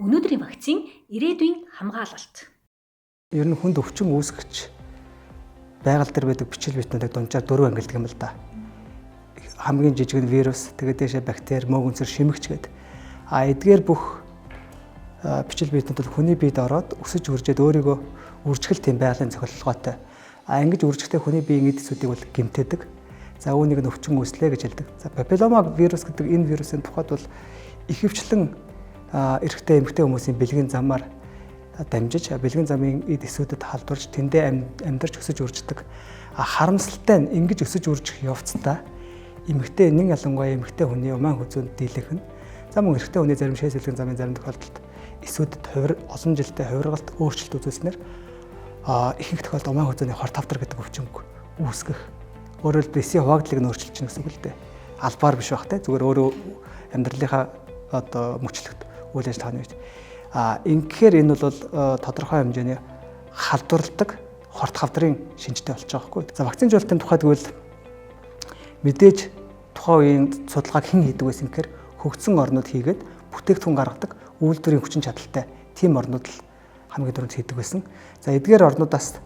Өнөөдрийн вакцин ирээдүйн хамгаалалт. Ер нь хүнд өвчин үүсгэж байгаль дээр байдаг бичил битнүүдийг дунджаар 4 ангилдаг юм л да. Хамгийн жижиг нь вирус, тэгээд дэшээ бактери, мөөгөнцөр, шимэгч гэдэг. Эдгээр бүх бичил битнүүд бол хүний биед ороод өсөж үржээд өөрийгөө үржигэл тийм байгалийн цохилгоотой. Ингэж үржихтэй хүний биеийн эд эсүүдийг бол гэмтээдэг. За үүнийг нь өвчин үүслээ гэж хэлдэг. За папиллома вирус гэдэг энэ вирусын тухайд бол ихэвчлэн эрэгтэй эмэгтэй хүмүүсийн бэлгийн замаар дамжиж бэлгийн замын эд эсүүдэд халдварч тэндээ амьдарч өсөж үрждэг. Харамсалтай нь ингэж өсөж үржих явцдаа эмэгтэй нэн ялангуяа эмэгтэй хүний умаан хүзүүнд дийлэх нь за мөн эрэгтэй хүний зарим шээс бэлгийн замын зарим тохиолдолд эсүүдэд олон жилдээ хувиргалт өөрчлөлт үзүүлснээр ихэнх тохиолдолд умаан хүзүүний хор тавдар гэдэг өвчин үүсгэх. Өөрөөр хэлбэл эсийн хуваагдлыг нь өөрчилж чинь гэсэн үг л дээ. Албаар биш бах те зүгээр өөрөө амьдралынхаа мөчлөгт үйл ажиллагааны үед ингэхээр энэ бол тодорхой хэмжээний халдварладаг хорт хавдрын шинжтэй болж байгаа байхгүй. За вакцинжуулалтын тухайд гэвэл мэдээж тухайн үеийн судалгааг хэн хийдэг байсан гэхээр хөгжсөн орнууд хийгээд бүтээгдэхүүн гаргадаг үйлдвэрийн хүчин чадалтай тийм орнууд л хамгийн түрүүнд хийдэг байсан. За эдгээр орнуудаас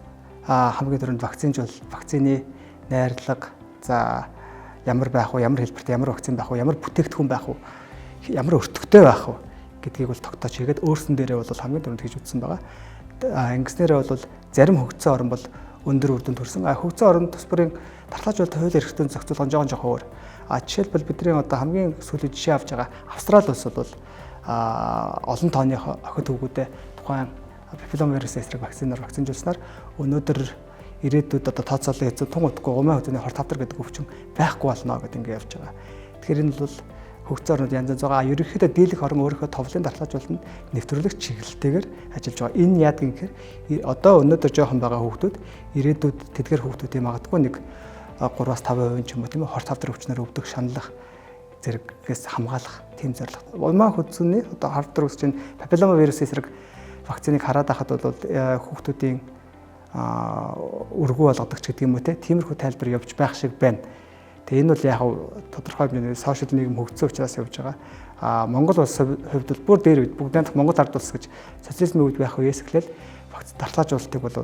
хамгийн түрүүнд вакцины найрлага за ямар байх вэ, ямар хэлбэртэй ямар вакцин байх вэ, ямар бүтээгдэхүүн байх вэ, ямар өртөгтэй байх вэ гэдгийг бол тогтоож хийгээд өөрсөн дээрээ бол хамгийн түрүүнд хийж үзсэн байгаа. Ингэснээрээ бол зарим хөгжсөн орн бол өндөр үр дүнд хүрсэн. Хөгжсөн орн тус бүрийн дархлаажуулалт хууль эрх зүйн зохицуулга нь жоохон өөр. Жишээлбэл бидний хамгийн сүүлийн жишээ авч байгаа Австрали улс бол олон тооны охид хүүгүүдэд тухайн папиллома вирусын эсрэг вакцинаар вакцинжуулснаар өнөөдөр ирээдүйд тооцоолоо хийсэн тун утгагүй умаан хүзүүний хор тавдар гэдэг өвчин байхгүй болно гэдэг ингэ явж байгаа. Тэгэхээр энэ бол хөгжсөн орнууд янз янз байгаа. Ерөнхийдөө дийлэх орн өөрийнхөө товлын дархлаажуулалтанд нэвтрүүлэх чиглэлтэйгээр ажиллаж байгаа. Энэ яад гэнхээр одоо өнөөдөр жоохон байгаа хүүхдүүд ирээдүйд тэдгээр хүүхдүүдийн магадгүй нэг 3-5% ч юм уу тийм ээ хор тавдар өвчнөр өвдөх шаналлах зэрэгээс хамгаалах тийм зорилго. Умаан хүзүүний одоо хавдар үүсэж байгаа папиллома вирусын эсрэг вакциныг хараад байхад бол хүүхдүүдийн өргөө болгодог ч гэдэг юм уу тиймэрхүү тайлбар явж байх шиг байна. Тэгээ энэ бол яг тодорхой хэмжээний сошиал нийгэм хөгжсөн учраас явж байгаа. Монгол улсын хувьд бол бүр дээр үед бүгд Монгол ард улс гэж социализмын үед байх үеэс эхлээл дархлаажуулалтыг бол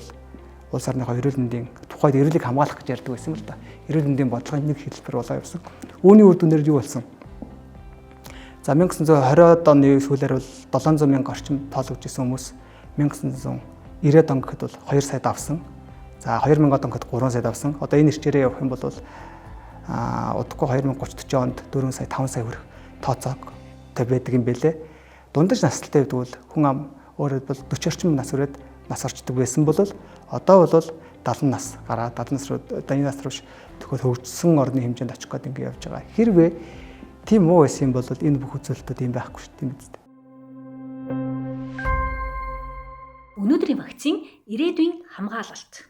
улс орныхоо эрүүл мэндийн тухайд эрүүлийг хамгаалах гэж ярьдаг байсан юм л да. Эрүүл мэндийн бодлогын нэг хэлбэр болоо явсан. Үүний үр дүнээр юу болсон? За 1920-ад оны сүүлээр бол 700 мянга орчим тоологдож исэн хүмүүс 1990-ад он гэхэд бол 2 сая давсан. За 2000-ад он гэхэд 3 сая давсан. Одоо энэ ирчээрээ явах юм бол удахгүй 2030-40 онд 4 сая 5 сая хүрэх тооцоогтой байдаг юм бэлээ. Дундаж настай гэдэг бол хүн ам өөрөөр бол 40 орчим нас хүрээд нас орчдөг байсан бол одоо бол 70 нас гараад 70 нас руу даны нас руу төгөөл хөгжсөн орны хэмжээнд очих гээд ингэ явж байгаа. Хэрвээ тийм муу байсан юм бол энэ бүх үзүүлэлтүүд юм байхгүй шүү дээ биз дээ. Өнөөдрийн вакцин ирээдүйн хамгаалалт.